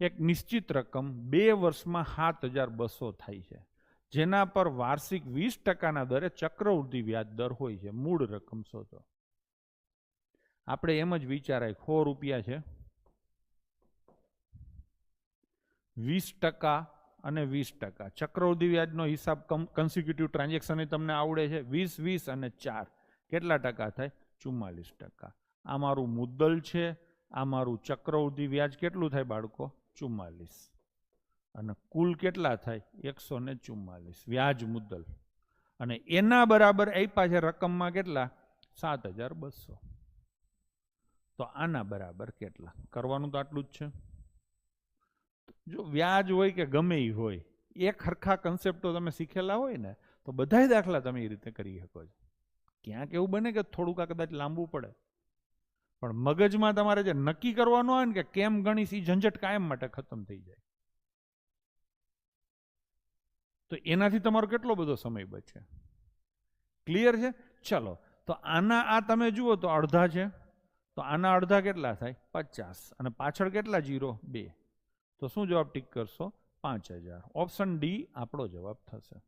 એક નિશ્ચિત રકમ 2 વર્ષમાં 7,200 થાય છે, જેના પર વાર્ષિક 20% દરે ચક્રવૃદ્ધિ વ્યાજ દર હોય છે. મૂળ રકમ શોધો. આપણે એમ જ વિચારાય 100 રૂપિયા છે, 20% અને 20%. ચક્રવૃદ્ધિ વ્યાજનો હિસાબ કન્સિક્યુટિવ ટ્રાન્ઝેક્શન તમને આવડે છે. 20, 20 અને 4 કેટલા ટકા થાય? 44%. આ મારું મુદ્દલ છે, આ મારું ચક્રવૃદ્ધિ વ્યાજ કેટલું થાય બાળકો? 44. અને કુલ કેટલા થાય? 144 વ્યાજ મુદ્દલ. અને એના બરાબર આપ્યા છે રકમમાં કેટલા? 7,200. તો આના બરાબર કેટલા? કરવાનું તો આટલું જ છે. જો વ્યાજ હોય કે ગમે એ હોય, એક હરખા કન્સેપ્ટો તમે શીખેલા હોય ને તો બધાય દાખલા તમે એ રીતે કરી શકો છો. ક્યાંક એવું બને કે થોડુંક કદાચ લાંબુ પડે, પણ મગજમાં તમારે જે નક્કી કરવાનું હોય ને કે કેમ ગણીશ, એ ઝંઝટ કાયમ માટે ખતમ થઈ જાય. તો એનાથી તમારો કેટલો બધો સમય બચે. ક્લિયર છે? ચલો, તો આના આ તમે જુઓ તો અડધા છે, તો આના અડધા કેટલા થાય? 50. અને પાછળ કેટલા 0? 2. તો શું જવાબ ટીક કરશો? 5,000. ઓપ્શન ડી આપણો જવાબ થશે.